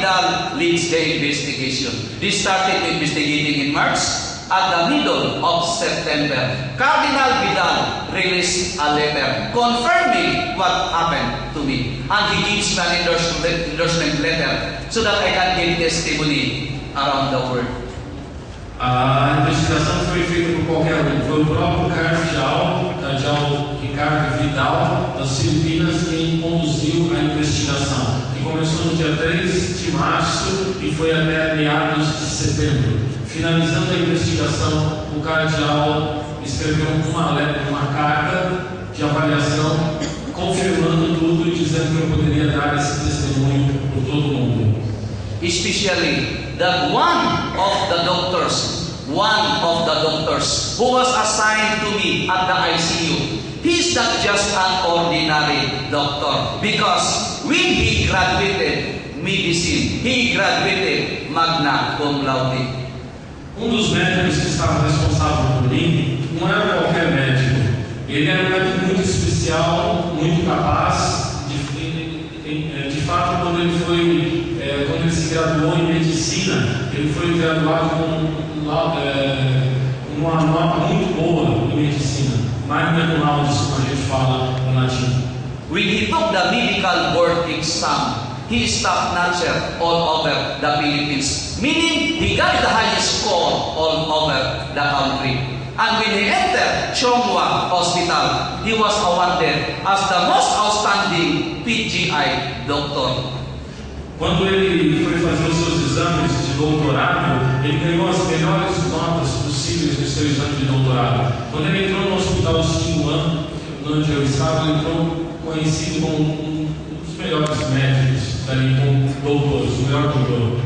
Vidal leads the investigation. They started investigating in March. At the middle of September, Cardinal Vidal released a letter confirming what happened to me. And he gives me an endorsement letter so that I can give testimony around the world. A investigação foi feita por qualquer um. Foi o próprio cardeal Ricardo Vidal, das Filipinas, quem conduziu a investigação, que começou no dia 3 de março e foi até meados de setembro. Finalizando a investigação, o cardeal escreveu uma carta de avaliação, confirmando tudo e dizendo que eu poderia dar esse testemunho por todo mundo. Especially that one of the doctors who was assigned to me at the ICU, he's not just an ordinary doctor, because when he graduated medicine, he graduated magna cum laude. Dos médicos que estava responsável por mim não era qualquer médico. Ele era um médico muito especial, muito capaz. De fato, quando ele se graduou em medicina, ele foi graduado com uma nota muito boa em medicina. Magna cum laude, como a gente fala em latim. When he took the medical board exam, he staff nurture all over the Philippines, meaning he got the highest score all over the country. And when he entered Chonghua Hospital, he was awarded as the most outstanding PGI doctor. Quando ele foi fazer os seus exames de doutorado, ele ganhou as melhores notas possíveis no seu exame de doutorado. Quando ele entrou no hospital Xinguan, onde eu estava, ele entrou conhecido como um dos melhores médicos, ali como doutores, o melhor doutor.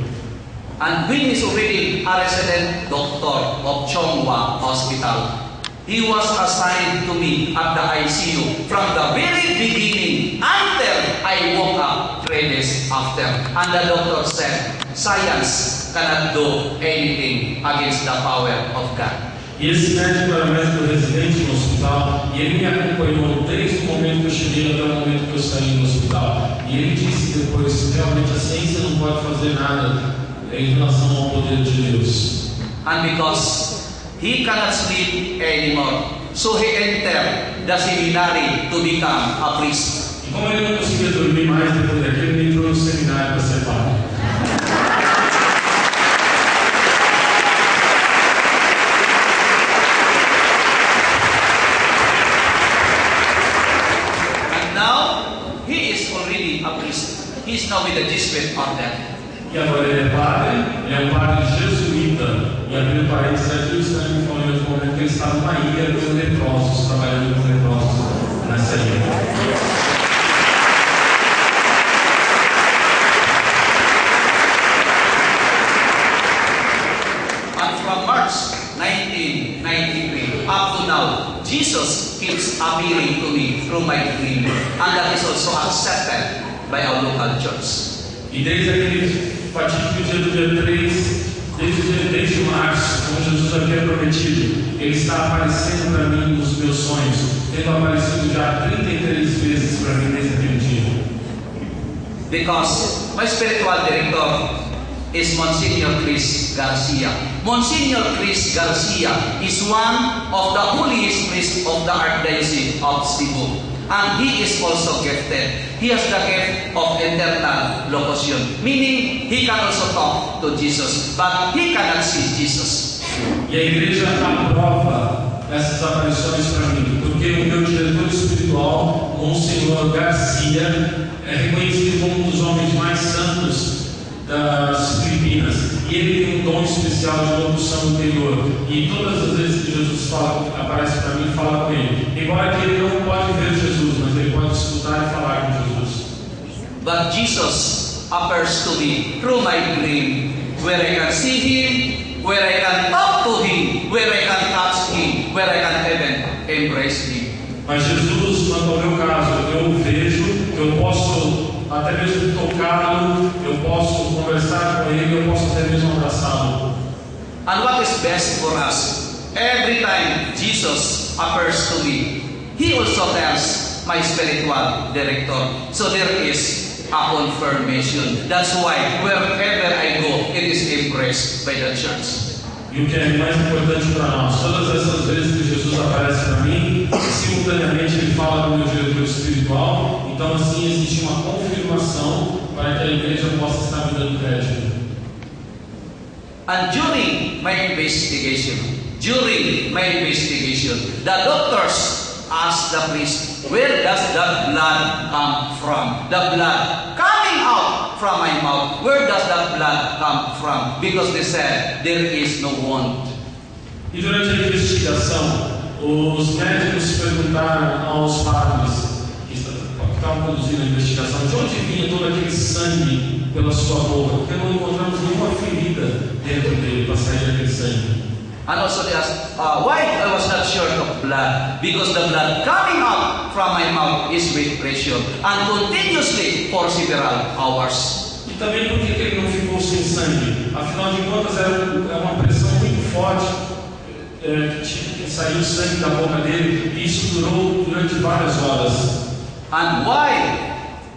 And when he's already a resident doctor of Chonghua Hospital, he was assigned to me at the ICU from the very beginning until I woke up 3 days after. And the doctor said, science cannot do anything against the power of God. E esse médico era médico residente no hospital e ele me acompanhou desde o momento que eu cheguei até o momento que eu saí do hospital. E ele disse depois, realmente a ciência não pode fazer nada em relação ao poder de Deus. And because he cannot sleep anymore, so he entered the seminary to become a priest. E como ele não conseguia dormir mais depois daquilo, ele entrou no seminário para ser padre. And now he is already a priest. He is now with the Jesuit order. E agora ele é padre jesuíta. E abrindo parênteses aqui, o Stanley me falou em outro momento que ele estava numa ilha com leprosos, trabalhando com leprosos nessa ilha. And from March 1993 up to now, Jesus keeps appearing to me through my dream, and that is also accepted by our local church. E desde aquele fatídico dia do dia 3, desde março, como Jesus havia prometido, Ele está aparecendo para mim nos meus sonhos, tendo aparecido já 33 vezes para mim desde aquele dia. Because my spiritual director is Monsignor Chris Garcia. Monsignor Chris Garcia is one of the holiest priests of the Archdiocese of Cebu. And he is also gifted. He has the gift of internal locution, meaning he can also talk to Jesus, but he cannot see Jesus. E a igreja aprova essas aparições para mim, porque o meu diretor espiritual, Monsignor Garcia, é reconhecido como um dos homens mais santos das Filipinas. E ele tem um dom especial de locução interior. E todas as vezes que Jesus aparece para mim, fala com ele. Embora que ele não pode ver Jesus, mas ele pode escutar e falar com Jesus. But Jesus appears to me through my dream, where I can see Him, where I can talk to Him, where I can touch Him, where I can even embrace Him. Mas Jesus, quanto ao meu caso, eu o vejo, eu posso até mesmo tocá-lo, eu posso conversar com ele, eu posso até mesmo abraçá-lo. And what is best for us? Every time Jesus appears to me, He also tells my spiritual director. So there is a confirmation. That's why wherever I go, it is embraced by the church. E o que é mais importante para nós, todas essas vezes que Jesus aparece para mim, simultaneamente ele fala com o meu diretor espiritual, então assim existe uma confirmação para que a igreja possa estar me dando crédito. And during my investigation, the doctors asked the priest, where does that blood come from? The blood coming out from my mouth, where does that blood come from? Because they said, there is no wound. E durante a investigação, os médicos perguntaram aos padres que estavam conduzindo a investigação de onde vinha todo aquele sangue pela sua boca, porque não encontramos nenhuma ferida dentro dele para sair daquele sangue. And also they asked, why I was not short of blood? Because the blood coming out from my mouth is with pressure and continuously for several hours. E também por que ele não ficou sem sangue? Afinal de contas era uma pressão muito forte que saiu sangue da boca dele e isso durou durante várias horas. And why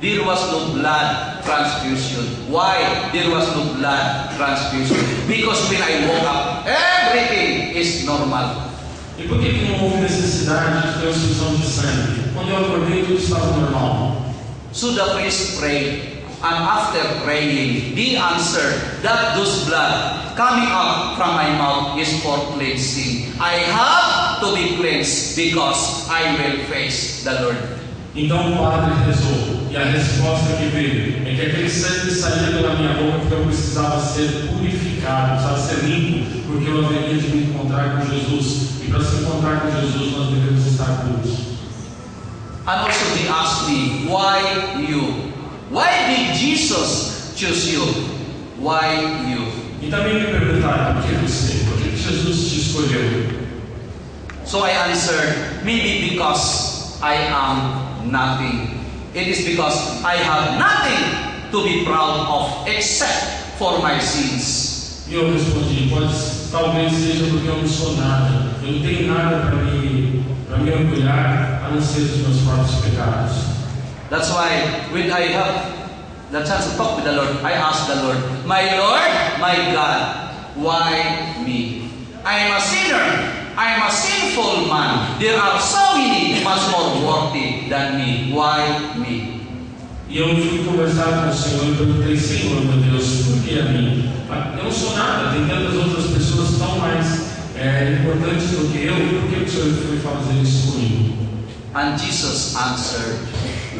there was no blood transfusion? Why there was no blood transfusion? Because when I woke up, everything is normal. E por que não houve necessidade de transfusão de sangue? Quando eu acordei, tudo estava normal. So the priest prayed, and after praying, he answered that those blood coming out from my mouth is for cleansing. I have to be cleansed because I will face the Lord. Então o padre rezou, e a resposta que veio é que aquele sangue saía pela minha boca porque eu precisava ser purificado, precisava ser limpo, porque eu haveria de me encontrar com Jesus. E para se encontrar com Jesus, nós devemos estar puros. And also he asked me, why you? Why did Jesus choose you? Why you? E também me perguntaram, por que você? Por que Jesus te escolheu? So I answered, maybe because I am nothing. It is because I have nothing to be proud of except for my sins. E eu respondi, talvez seja porque eu não sou nada. Eu não tenho nada para me orgulhar, a não ser dos meus próprios pecados. That's why when I have the chance to talk with the Lord, I ask the Lord, my Lord, my God, why me? I am a sinner. I am a sinful man. There are so many much more worthy than me. Why me? E eu fui conversar com o Senhor e perguntei, Senhor, meu Deus, por que a mim? Eu não sou nada, tem tantas outras pessoas tão mais importantes do que eu, por que o Senhor foi fazer isso comigo? And Jesus answered,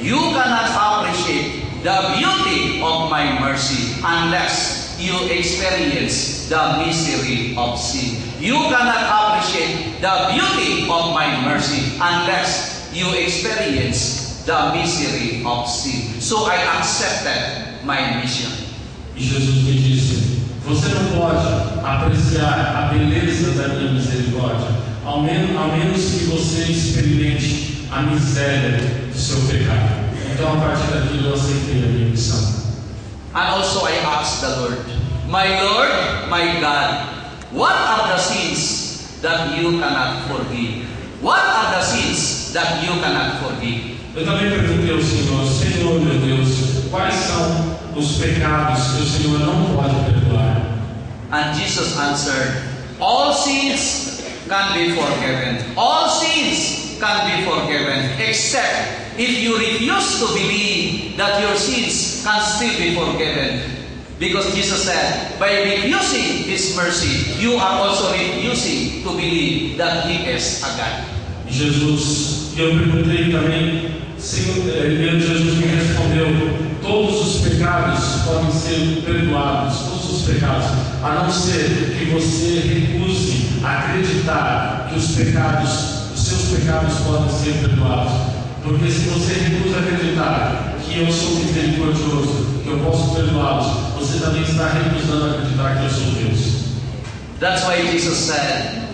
you cannot appreciate the beauty of my mercy unless you experience the misery of sin. You cannot appreciate the beauty of my mercy unless you experience the misery of sin. So I accepted my mission. E Jesus me disse, você não pode apreciar a beleza da minha misericórdia, ao menos que você experimente a miséria do seu pecado. Então, a partir daqui, eu aceitei a minha missão. And also I asked the Lord, my God, what are the sins that you cannot forgive? What are the sins that you cannot forgive? Eu também perguntei ao Senhor, Senhor meu Deus, quais são os pecados que o Senhor não pode perdoar? And Jesus answered, all sins can be forgiven. All sins can be forgiven, except if you refuse to believe that your sins can still be forgiven. Because Jesus said, by refusing His mercy, you are also refusing to believe that He is a God. Jesus, eu perguntei também, Senhor, Jesus me respondeu, todos os pecados podem ser perdoados, todos os pecados, a não ser que você recuse acreditar que os seus pecados podem ser perdoados. Porque se você recusa acreditar que eu sou misericordioso, que eu posso perdoá-los, você também está recusando acreditar que eu sou Deus. That's why Jesus said,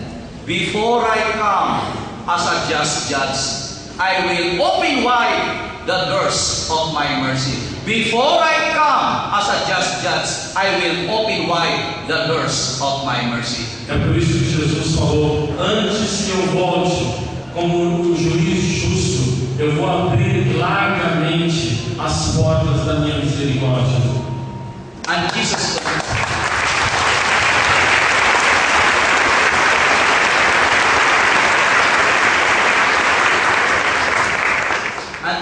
before I come as a just judge, I will open wide the doors of my mercy. Before I come as a just judge, I will open wide the doors of my mercy. É por isso que Jesus falou, antes que eu volte como o juiz justo, eu vou abrir largamente as portas da minha misericórdia. And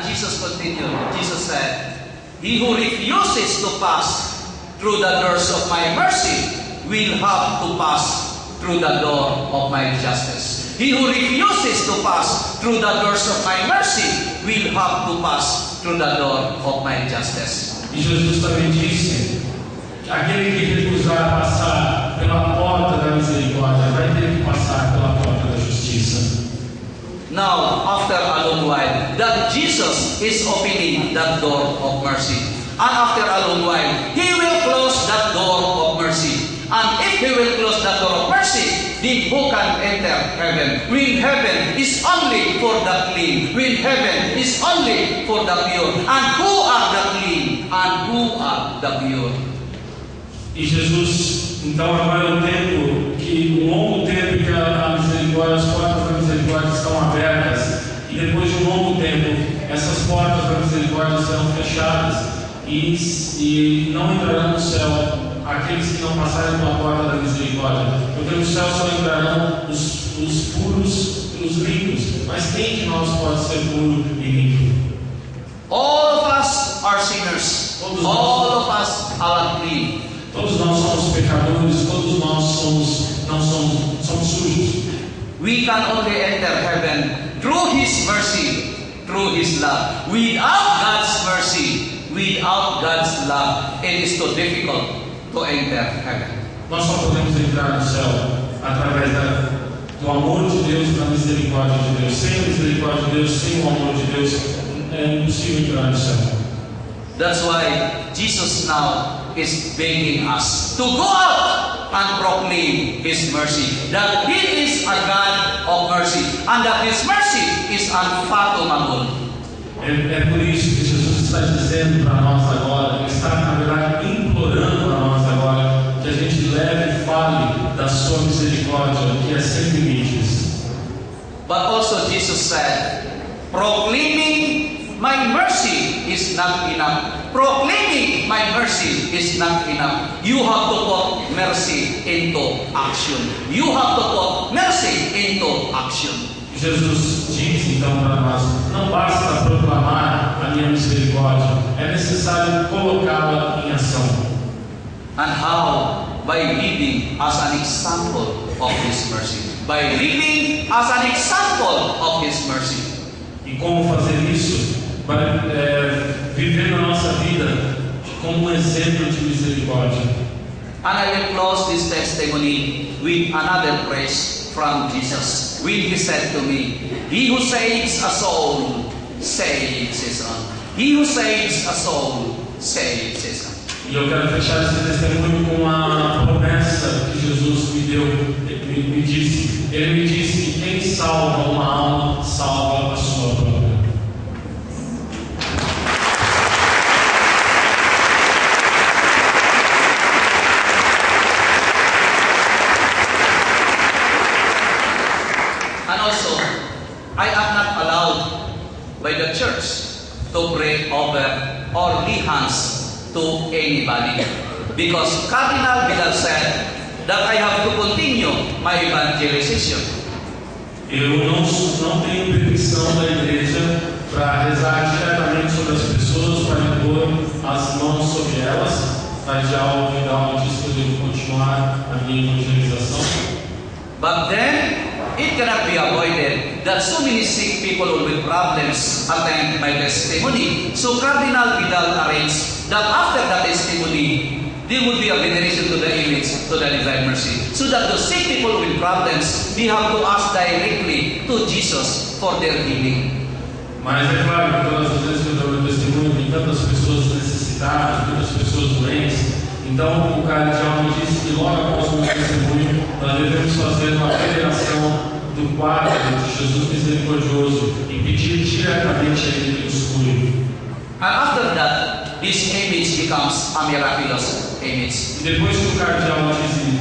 Jesus continued. Jesus said, "He who refuses to pass through the doors of my mercy will have to pass through the door of my justice. He who refuses to pass through the doors of my mercy will have to pass through the door of my justice." E Jesus também disse que aquele que recusar passar pela porta da misericórdia vai ter que passar pela porta da justiça. Now, after a long while, that Jesus is opening that door of mercy. And after a long while, He will close that door of mercy. And if He will close that door of mercy, then who can enter heaven? When heaven is only for the clean. When heaven is only for the pure. And who are the clean? And who are the pure? E Jesus, então agora é o tempo que, um longo tempo que a misericórdia, as portas da misericórdia estão abertas, e depois de um longo tempo, essas portas da misericórdia serão fechadas, e não entrarão no céu aqueles que não passarem pela porta da misericórdia, porque no céu só entrarão os puros e os limpos. Mas quem de nós pode ser puro e limpo? All of us are sinners. All of us are clean. Todos nós somos pecadores, todos nós somos sujos. We can only enter heaven through His mercy, through His love. Without God's mercy, without God's love, it is too difficult to enter heaven. Nós só podemos entrar no céu através do amor de Deus e da misericórdia de Deus. Sem a misericórdia de Deus, sem o amor de Deus, é impossível entrar no céu. That's why Jesus now is begging us to go out and proclaim His mercy. That He is a God of mercy, and that His mercy is unfathomable. É por isso que Jesus está dizendo para nós agora, Ele está na verdade implorando para nós agora, que a gente leve e fale da sua misericórdia, que é sem limites. But also Jesus said, proclaiming my mercy is not enough. Proclaiming my mercy is not enough. You have to put mercy into action. You have to put mercy into action. Jesus diz então para nós, não basta proclamar a minha misericórdia, é necessário colocá-la em ação. And how? By living as an example of His mercy. By living as an example of His mercy. E como fazer isso? Viver na nossa vida como um exemplo de misericórdia. And I will close this testimony with another praise from Jesus. When He said to me, "He who saves a soul, saves his own. He who saves a soul, saves his own." E eu quero fechar esse testemunho com uma promessa que Jesus me deu, me disse. Ele me disse que quem salva uma alma, salva a sua própria. And also, I am not allowed by the church to pray over or lay hands to anybody, because Cardinal Vidal said that I have to continue my evangelization. Eu não tenho permissão da igreja para rezar diretamente sobre as pessoas, para impor as mãos sobre elas. Cardeal Vidal disse que eu devo continuar a minha evangelização. But then, it cannot be avoided that so many sick people with problems attend my testimony. So Cardinal Vidal arranged that after the testimony, there would be a veneration to the image, to the divine mercy. So that the sick people with problems, they have to ask directly to Jesus for their healing. Mas é claro que todas as vezes que eu dou meu testemunho, tem tantas pessoas necessitadas, tantas pessoas doentes. Então o cardeal me disse que logo após o meu testemunho, nós devemos fazer uma veneração do quadro de Jesus misericordioso e pedir diretamente a Ele que nos cure. And after that, this image becomes a miraculous image. E depois que o cardeal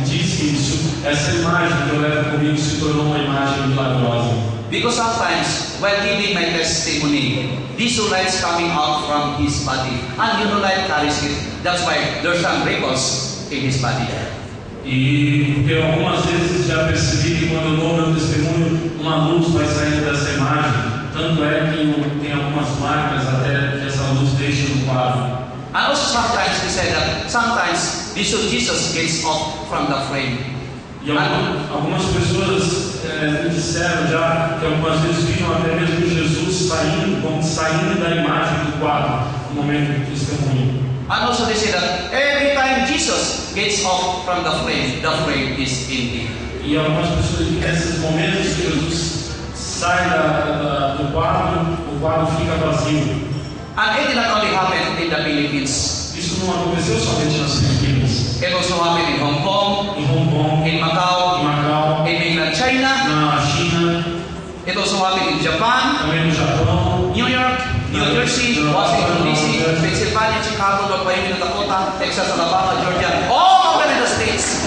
disse isso, essa imagem que eu levo comigo se tornou uma imagem milagrosa. Because sometimes while giving my testimony. This light coming out from his body, and you light carries it. That's why there's some wrinkles in his body. E porque algumas vezes já percebi que quando eu dou meu testemunho, uma luz vai saindo dessa imagem. Tanto é que tem algumas marcas até que essa luz deixa no quadro. And also sometimes we say that sometimes Jesus gets off from the frame. E algumas pessoas me disseram já que algumas vezes viram até mesmo Jesus saindo da imagem do quadro no momento do testemunho. And also they say that every time Jesus gets off from the frame is empty. E algumas pessoas dizem que nesses momentos que Jesus sai do quadro, o quadro fica vazio. And it did not only happen in the Philippines. Isso não aconteceu somente nas Filipinas. It also happened in Hong Kong, in Macau, in mainland China, na China, it also happened in Japan, também no Japão, New York, New Jersey, Washington DC, Pennsylvania, Chicago, North Carolina, Dakota, Texas, Alabama, Georgia, all over the states.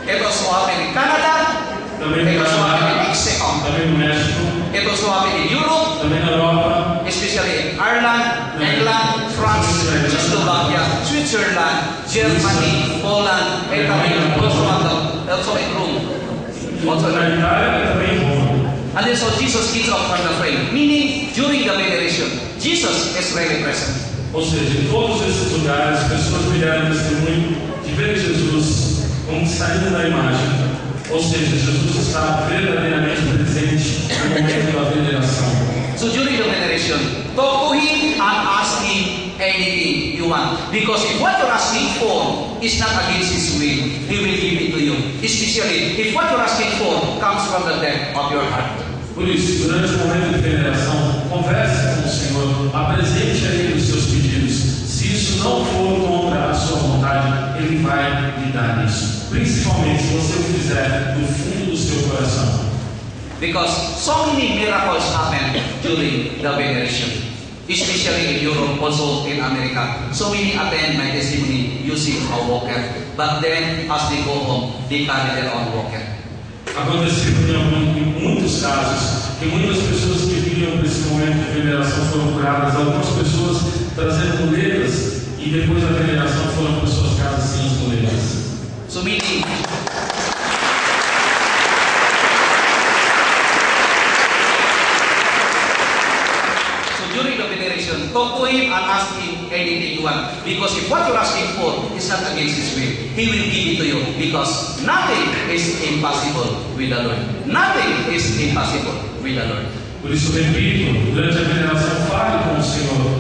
It also happened in Canada, it also happened in Mexico, também no México, it also happened in Europe, também na Europa, especially in Ireland, England, France, Czechoslovakia, Switzerland, Germany, Poland, Italy, also in Rome. Also na Itália também em Roma. And then so Jesus gets up from the frame, meaning during the veneration, Jesus is really present. Ou seja, em todos esses lugares, pessoas me deram testemunho de ver Jesus como saindo da imagem. Ou seja, Jesus está verdadeiramente presente no momento da veneração. So during the veneration, talk to him and ask him anything you want. Because if what you're asking for is not against his will, he will give it to you. Especially if what you're asking for comes from the depth of your heart. Por isso, durante o momento de veneração, converse com o Senhor, apresente a Ele os seus pedidos. Se isso não for contra a sua vontade, Ele vai lhe dar isso. Principalmente se você o fizer do fundo do seu coração. Because so many miracles happen during the veneration, especially in Europe, also in America. So many attend my testimony using a walker, but then as they go home, they carry their own walker. Aconteceu em muitos casos que muitas pessoas que vinham para esse momento de veneração foram curadas. Algumas pessoas trazendo muletas e depois da veneração foram para suas casas sem as muletas. So meaning, during the veneration, talk to him and ask him anything you want. Because if what you're asking for is not against his will, he will give it to you. Because nothing is impossible with the Lord. Nothing is impossible with the Lord. Por isso, repito, durante a veneração, fale com o Senhor.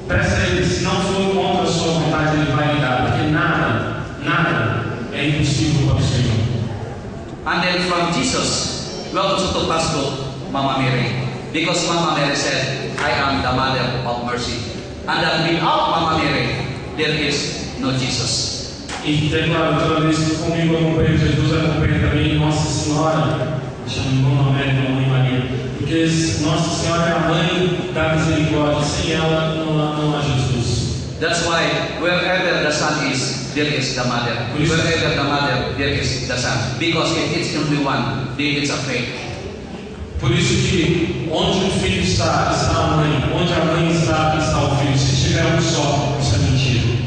Peça a Ele, se não for contra a sua vontade, Ele vai lhe dar. Porque nada é impossível para o Senhor. And then from Jesus, we also to pass to Mama Mary. Because Mama Mary said, I am the mother of mercy. And that without Mama Mary, there is no Jesus. E declaro toda vez que comigo acompanha Jesus, acompanha também Nossa Senhora, chama o nome da Mãe Maria. Porque Nossa Senhora é a mãe da misericórdia, sem ela não há Jesus. That's why wherever the Son is, there is the Mother. Wherever the Mother, there is the Son. Because if it's only one, then it's a faith. Por isso que onde o filho está a mãe. Onde a mãe está o filho. Se tiver um só, isso é mentira.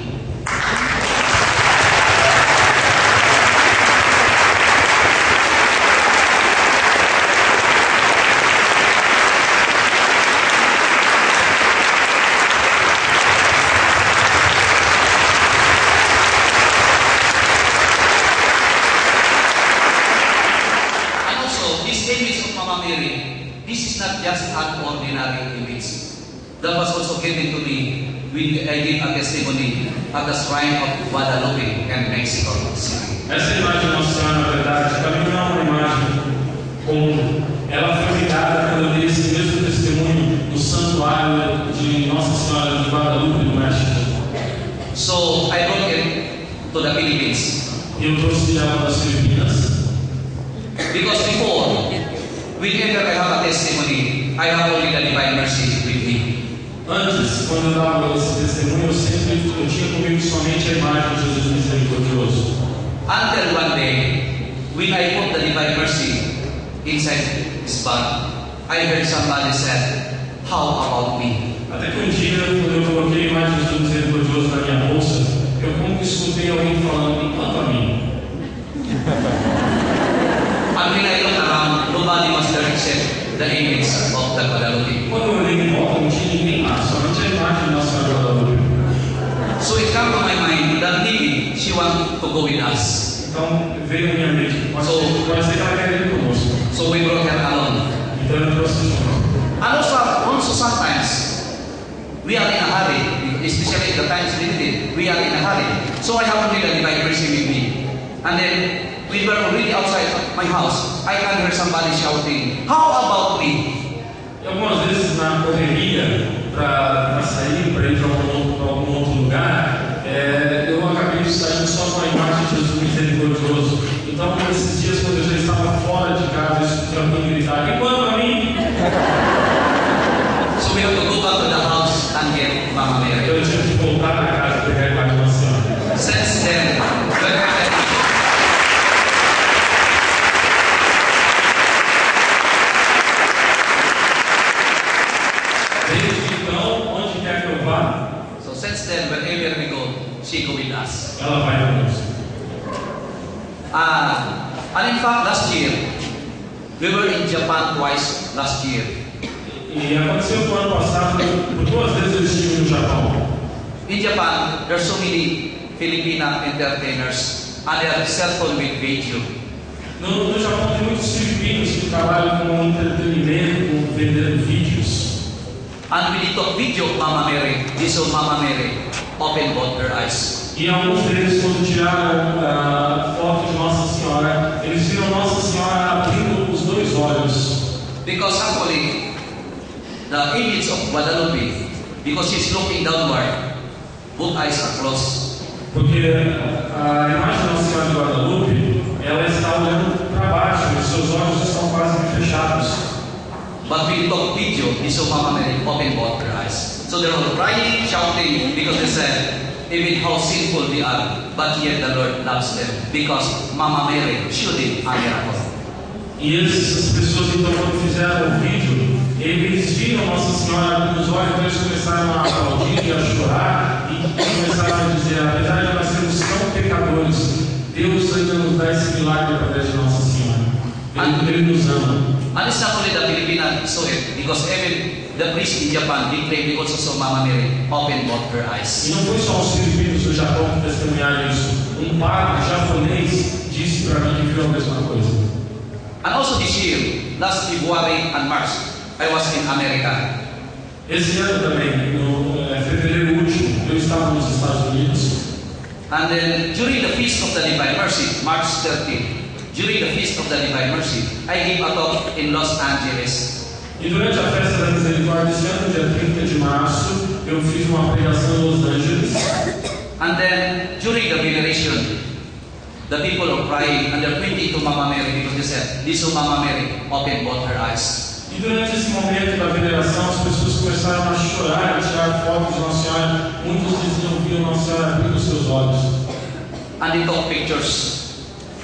That was also given to me when I gave a testimony at the shrine of Guadalupe in Mexico City. Essa imagem de Nossa Senhora, na verdade, para mim não é uma imagem comum. Ela foi me dada quando eu dei esse mesmo testemunho no santuário de Nossa Senhora de Guadalupe, no México. So I brought it to the Philippines. E eu trouxe ela das Filipinas. Because before, whenever I have a testimony, I have only the divine mercy with me. Antes, quando eu dava esse testemunho, eu tinha comigo somente a imagem de Jesus misericordioso. Until one day, when I put the divine mercy inside his bag, I heard somebody said, "How about me?" Até que um dia, quando eu coloquei a imagem de Jesus misericordioso na minha bolsa, eu como que escutei alguém falando, enquanto a mim. And when I looked around, nobody was there except the image of the Guadalupe. Quando eu olhei em volta, não tinha ninguém lá, somente a imagem de Nossa Senhora Guadalupe. So it came to my mind that maybe she wanted to go with us. Então veio à minha mente, pode ser que ela quer ir conosco. So we brought her along. Então eu trouxe junto. And also sometimes we are in a hurry, especially the times limited, we are in a hurry. So I have only the divine mercy with me. And then we were already outside my house. I can hear somebody shouting, "How about me?" E algumas vezes na correria para sair, para ir para algum outro lugar, eu acabei saindo só com a imagem de Jesus misericordioso. Então, nesses dias, quando eu já estava fora de casa, eu escutei alguém gritar, enquanto a mim. So we have to go back to the house and get Mama Mary. Eu tinha que voltar para casa e pegar a imagem da Senhora. Since then, wherever we go, she go with us. Ela vai conosco. And in fact, last year, we were in Japan twice last year. E aconteceu no ano passado, por 2 vezes eu estive no Japão. In Japan, there are so many Filipina entertainers, and they are cellphone with video. No Japão tem muitos filipinos que trabalham com entretenimento, com vendendo vídeos. And when they took video of Mama Mary, they saw Mama Mary open both her eyes. E alguns deles, quando tiraram a foto de Nossa Senhora, eles viram Nossa Senhora abrindo os 2 olhos. Because actually, the image of Guadalupe, because she's looking downward, both eyes are closed. Porque a imagem da Nossa Senhora de Guadalupe, ela está olhando para baixo, os seus olhos estão quase fechados. But when you took video, they saw Mama Mary open both her eyes. So they were crying, shouting, because they said, even how sinful they are, but yet the Lord loves them, because Mama Mary showed them a miracle. E essas pessoas, então, quando fizeram o vídeo, eles viram Nossa Senhora abrindo os olhos, eles começaram a aplaudir e a chorar, e começaram a dizer, apesar de nós sermos tão pecadores, Deus ainda nos dá esse milagre através de Nossa Senhora. Ele nos ama. And it's not only the Filipinas saw it, because even the priest in Japan, they claim they also saw Mama Mary open both her eyes. E não foi só os filipinos do Japão que testemunharam isso. Um padre japonês disse para mim que viu a mesma coisa. And also this year, last February and March, I was in America. Esse ano também, no fevereiro último, eu estava nos Estados Unidos. And then during the Feast of the Divine Mercy, March 13, during the Feast of the Divine Mercy, I gave a talk in Los Angeles. E durante a festa da misericórdia, esse ano, dia 30 de março, eu fiz uma pregação em Los Angeles. And then during the veneration, the people are crying and they're pointing to Mama Mary because they said, "This is Mama Mary open both her eyes." E durante esse momento da veneração, as pessoas começaram a chorar, a tirar fotos de Nossa Senhora. Muitos diziam que Nossa Senhora abriu os seus olhos. And they took pictures.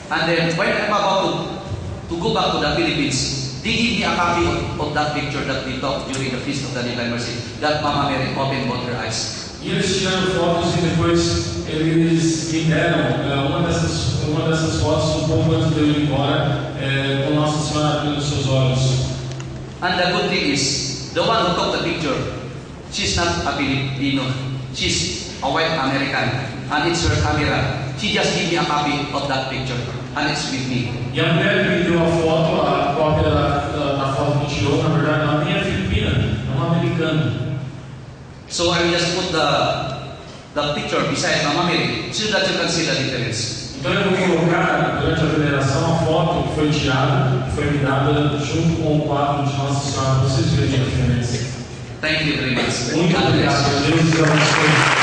And then when I'm about to go back to the Philippines, they give me a copy of that picture that we took during the Feast of the Divine Mercy, that Mama Mary opened both her eyes. E eles tiraram fotos e depois eles me deram uma dessas fotos um pouco antes de eu ir embora, com Nossa Senhora abrindo os seus olhos. And the good thing is, the one who took the picture, she's not a Filipino, she's a white American, and it's her camera. She just gave me a copy of that picture, and it's with me. E a mulher que me deu a foto, a cópia da foto que tirou, na verdade, ela nem é filipina, é uma americana. So I will just put the picture beside Mama Mary, so that you can see the difference. Então eu vou colocar, durante a veneração, a foto que foi tirada, que foi me dada junto com o quadro de Nossa Senhora, para vocês verem a diferença. Thank you very much. Muito obrigado. Deus te abençoe.